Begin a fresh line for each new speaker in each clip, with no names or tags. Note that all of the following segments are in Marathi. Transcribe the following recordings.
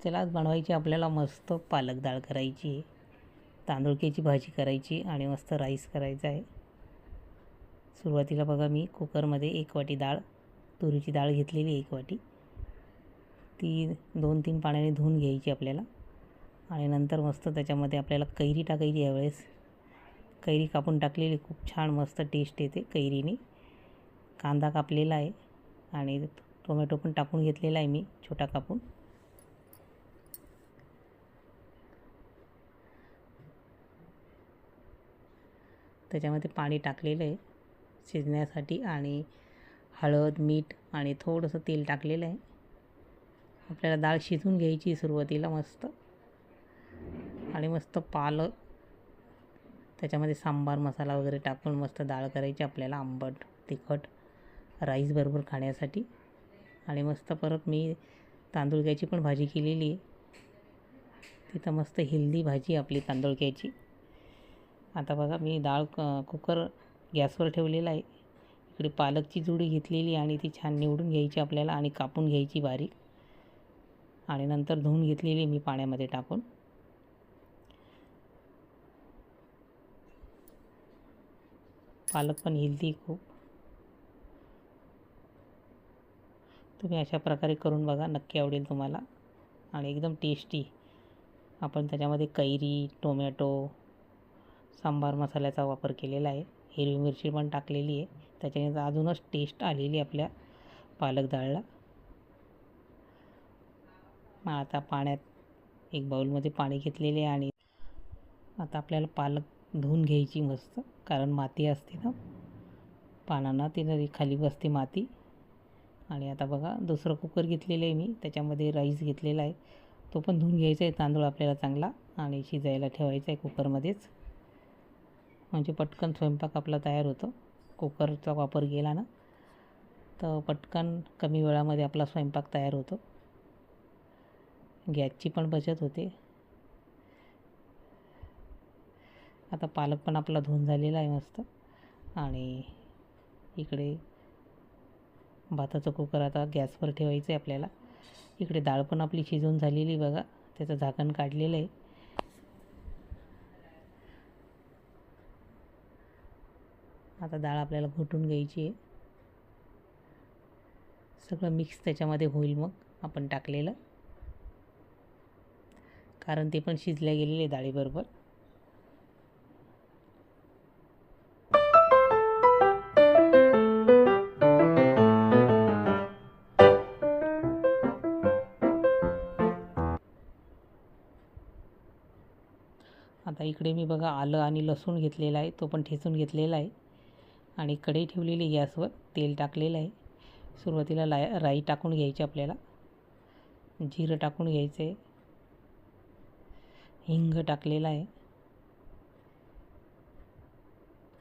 त्याला आज बनवायची आपल्याला मस्त पालक डाळ करायची आहे, तांदुळक्याची भाजी करायची आणि मस्त राईस करायचा आहे. सुरुवातीला बघा मी कुकरमध्ये 1 वाटी डाळ, तुरीची डाळ घेतलेली 1 वाटी. ती 2-3 पाण्याने धुवून घ्यायची आपल्याला. आणि नंतर मस्त त्याच्यामध्ये आपल्याला कैरी टाकायची. यावेळेस कैरी कापून टाकलेली, खूप छान मस्त टेस्ट येते कैरीने. कांदा कापलेला आहे आणि टोमॅटो पण टाकून घेतलेला आहे मी छोटा कापून. त्याच्यामध्ये पाणी टाकलेलं आहे शिजण्यासाठी आणि हळद, मीठ आणि थोडंसं तेल टाकलेलं आहे. आपल्याला डाळ शिजवून घ्यायची सुरुवातीला मस्त. आणि मस्त पालक त्याच्यामध्ये सांबार मसाला वगैरे टाकून मस्त डाळ करायची आपल्याला, आंबट तिखट राईस बरोबर खाण्यासाठी. आणि मस्त परत मी तांदुळक्याची पण भाजी केलेली आहे. तिथं मस्त हेल्दी भाजी आपली तांदुळक्याची. आता बघा मी डाळ कुकर गॅसवर ठेवलेला आहे. इकडे पालकची जुडी घेतलेली आणि ती छान निवडून घ्यायची आपल्याला आणि कापून घ्यायची बारीक. आणि नंतर धुवून घेतलेली मी पाण्यामध्ये टाकून. पालक पण हेल्दी खूप. तुम्ही अशा प्रकारे करून बघा, नक्की आवडेल तुम्हाला आणि एकदम टेस्टी. आपण त्याच्यामध्ये कैरी, टोमॅटो, सांबार मसाल्याचा वापर केलेला आहे. हिरवी मिरची पण टाकलेली आहे, त्याच्याने अजूनच टेस्ट आलेली आपल्या पालक डाळला. मग आता पाण्यात एक बाउलमध्ये पाणी घेतलेले आणि आता आपल्याला पालक धुवून घ्यायची मस्त, कारण माती असते ना पानांना, ती खाली बसते माती. आणि आता बघा दुसरं कुकर घेतलेलं आहे मी, त्याच्यामध्ये राईस घेतलेला आहे. तो पण धुवून घ्यायचा आहे तांदूळ आपल्याला चांगला आणि शिजायला ठेवायचा आहे कुकरमध्येच. म्हणजे पटकन स्वयंपाक आपला तयार होतो. कुकरचा वापर केला ना तर पटकन कमी वेळामध्ये आपला स्वयंपाक तयार होतो. गॅसची पण बचत होते. आता पालक पण आपला धुवून झालेला आहे मस्त. आणि इकडे भाताचं कुकर आता गॅसवर ठेवायचं आहे आपल्याला. इकडे डाळ पण आपली शिजवून झालेली बघा, त्याचं झाकण काढलेलं आहे. आता डाळ आपल्याला घोटून घ्यायची आहे. सगळं मिक्स त्याच्यामध्ये होईल मग आपण टाकलेलं, कारण ते पण शिजल्या गेलेले डाळीबरोबर. आता इकडे मी बघा आलं आणि लसूण घेतलेला आहे, तो पण ठेचून घेतलेला आहे. आणि कढई ठेवलेली गॅसवर, तेल टाकलेलं आहे. सुरुवातीला राई टाकून घ्यायची आपल्याला, जिरं टाकून घ्यायचं आहे, हिंग टाकलेला आहे,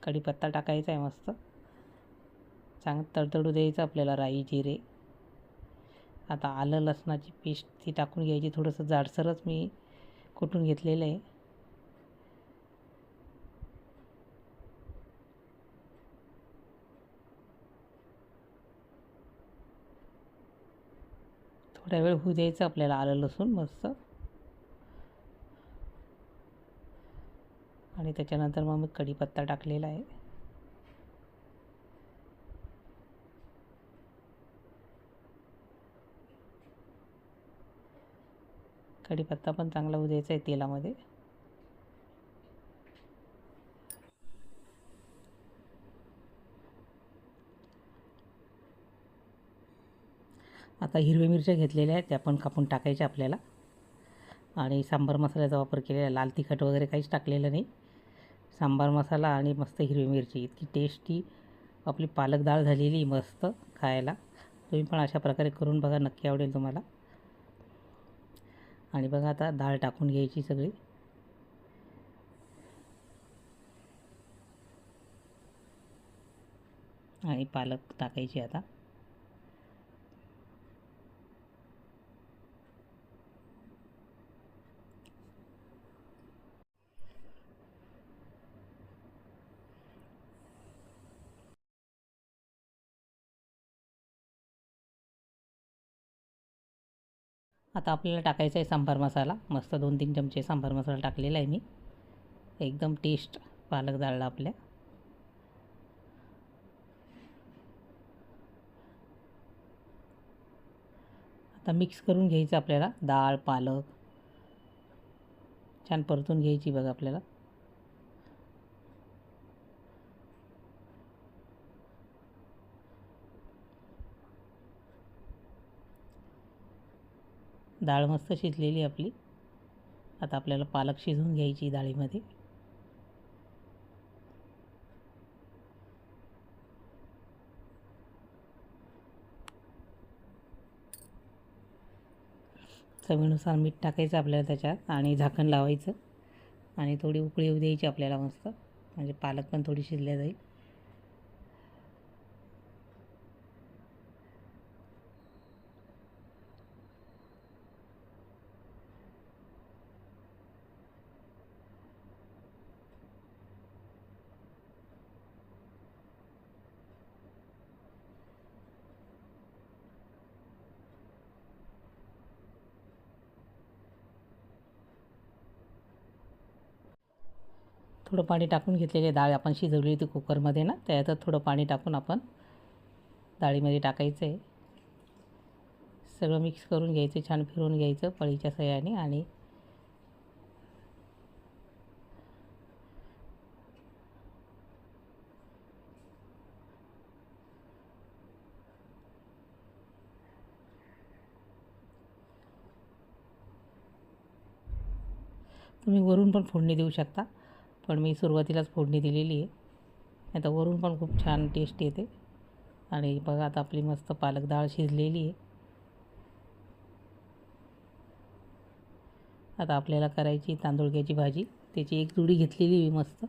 कढीपत्ता टाकायचा आहे. मस्त चांगलं तडतडू द्यायचं आपल्याला राई जिरे. आता आलं लसणाची पेस्ट ती टाकून घ्यायची, थोडंसं जाडसरच मी कुटून घेतलेलं आहे. थोड्या वेळ होऊ द्यायचं आपल्याला आलं लसूण मस्त. आणि त्याच्यानंतर मग मी कढीपत्ता टाकलेला आहे. कढीपत्ता पण चांगला होऊ द्यायचा आहे तेलामध्ये. आता हिरव्या मिरच्या घेतलेल्या आहेत, त्या पण कापून टाकायच्या आपल्याला. आणि सांबार मसाल्याचा वापर केलेला, लाल तिखट वगैरे काहीच टाकलेलं नाही. सांबार मसाला आणि मस्त हिरवी मिरची, इतकी टेस्टी आपली पालक डाळ झालेली मस्त खायला. तुम्ही पण अशा प्रकारे करून बघा, नक्की आवडेल तुम्हाला. आणि बघा आता डाळ टाकून घ्यायची सगळी. आणि पालक टाकायची आता. आता आपल्याला टाकायचा आहे सांबार मसाला. मस्त 2-3 चमचे सांबार मसाला टाकलेला आहे मी. एकदम टेस्ट पालक डाळला आपल्या. आता मिक्स करून घ्यायचं आपल्याला. डाळ पालक छान परतून घ्यायची बघा आपल्याला. डाळ मस्त शिजलेली आपली. आता आपल्याला पालक शिजवून घ्यायची डाळीमध्ये. चवीनुसार मीठ टाकायचं आपल्याला त्याच्यात आणि झाकण लावायचं आणि थोडी उकळी येऊ द्यायची आपल्याला मस्त, म्हणजे पालक पण थोडी शिजल्या जाईल. थोडं पाणी टाकून घेतलेली डाळ आपण शिजवली होती कुकरमध्ये ना, त्याच्यात थोडं पाणी टाकून आपण डाळीमध्ये टाकायचं आहे. सगळं मिक्स करून घ्यायचं, छान फिरवून घ्यायचं पळीच्या सहाय्याने. आणि तुम्ही वरून पण फोडणी देऊ शकता, पण मी सुरुवातीलाच फोडणी दिलेली आहे. आता वरून पण खूप छान टेस्ट येते. आणि बघा आता आपली मस्त पालक डाळ शिजलेली आहे. आता आपल्याला करायची तांदुळक्याची भाजी. त्याची एक जुडी घेतलेली मी मस्त,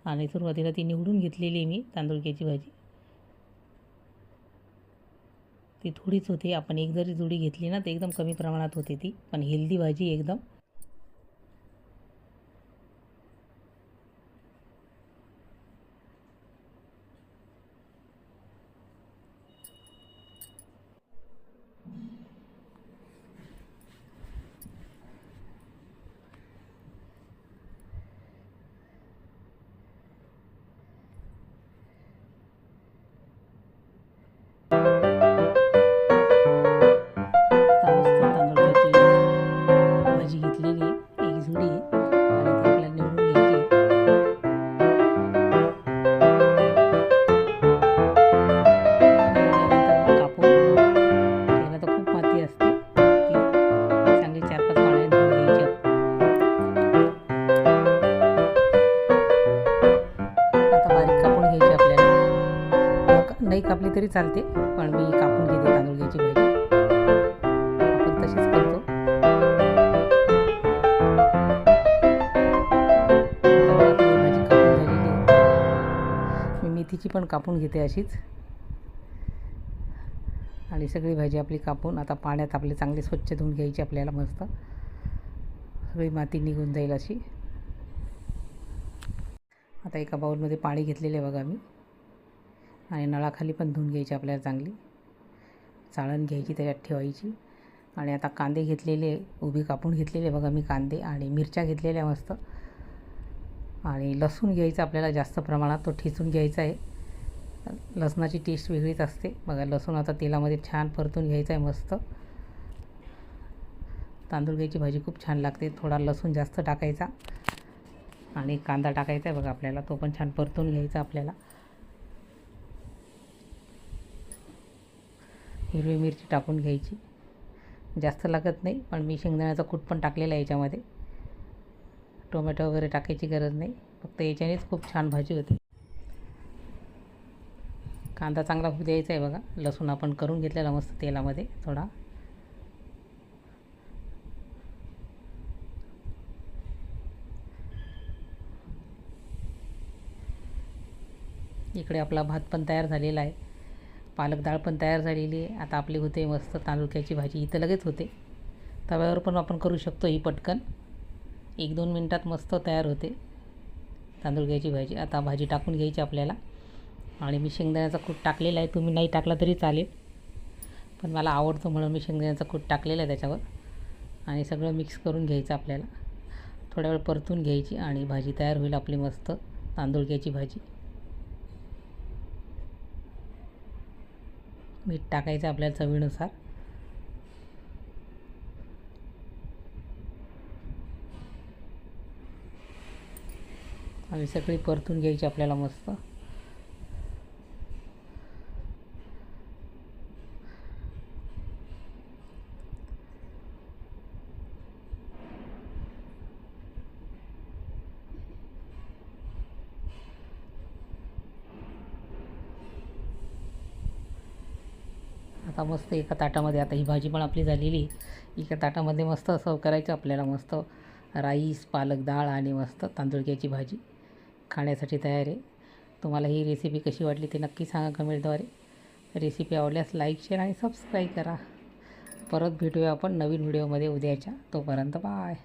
आणि सुरुवातीला ती निवडून घेतलेली मी तांदुळक्याची भाजी. ती थोडीच होती. आपण एक जरी जुडी घेतली ना तर एकदम कमी प्रमाणात होते ती, पण हेल्दी भाजी एकदम. भाजी घेतलेली एक जुडी आणि ती आपल्याला निवडून घ्यायची. कापून त्याला तर खूप माती असते, ती चांगली 4-5 पाण्याने धुवून घ्यायची. आता बारीक कापून घ्यायची आपल्याला. नाही कापली तरी चालते, पण मी कापून घेते तांदूळची भाजी. आपण तशीच करतो. मेथीची पण कापून घेते अशीच. आणि सगळी भाजी आपली कापून आता पाण्यात आपले चांगले स्वच्छ धुवून घ्यायची आपल्याला. मस्त सगळी माती निघून जाईल अशी. आता एका बाउलमध्ये पाणी घेतलेले बघा मी, आणि नळाखाली पण धुवून घ्यायची आपल्याला चांगली. चाळण घ्यायची त्याच्यात ठेवायची. आणि आता कांदे घेतलेले उभी कापून घेतलेले बघा मी कांदे, आणि मिरच्या घेतलेल्या मस्त. आणि लसूण घ्यायचं आपल्याला जास्त प्रमाणात, तो ठेचून घ्यायचा आहे. लसणाची टेस्ट वेगळीच असते बघा. लसूण आता तेलामध्ये छान परतून घ्यायचा आहे मस्त. तांदूळची भाजी खूप छान लागते. थोडा लसूण जास्त टाकायचा आणि कांदा टाकायचा आहे बघा आपल्याला, तो पण छान परतून घ्यायचा आपल्याला. हिरवी मिरची टाकून घ्यायची, जास्त लागत नाही, पण मी शेंगदाण्याचा कूट पण टाकलेला आहे याच्यामध्ये. टोमॅटो वगैरे टाकायची गरज नाही, फक्त याच्यानेच खूप छान भाजी होते. कांदा चांगला होऊ द्यायचा आहे बघा. लसूण आपण करून घेतलेला मस्त तेलामध्ये थोडा. इकडे आपला भात पण तयार झालेला आहे, पालक डाळ पण तयार झालेली आहे. आता आपली होते मस्त तांदूळची भाजी. इथं लगेच होते, तव्यावर पण आपण करू शकतो ही पटकन. 1-2 मिनटात मस्त तयार होते तांदूळची भाजी. आता भाजी टाकून घ्यायची आपल्याला. आणि मी शेंगदाण्याचा कूट टाकलेला आहे, तुम्ही नाही टाकला तरी चालेल, पण मला आवडतो म्हणून मी शेंगदाण्याचं कूट टाकलेलं आहे त्याच्यावर. आणि सगळं मिक्स करून घ्यायचं आपल्याला. थोड्या वेळ परतून घ्यायची आणि भाजी तयार होईल आपली मस्त तांदुळक्याची भाजी. मीठ टाकायचं आपल्याला चवीनुसार. आणि सगळी परतून घ्यायची आपल्याला मस्त. आता मस्त एका ताटामध्ये, आता ही भाजी पण आपली झालेली, एका ताटामध्ये मस्त सर्व करायचं आपल्याला. मस्त राईस, पालक डाळ आणि मस्त तांदुळक्याची भाजी खाण्यासाठी तयार आहे. तुम्हाला ही रेसिपी कशी वाटली ते नक्की सांगा कमेंटद्वारे. रेसिपी आवडल्यास लाईक, शेअर आणि सबस्क्राईब करा. परत भेटूया आपण नवीन व्हिडिओमध्ये उद्याच्या. तोपर्यंत बाय.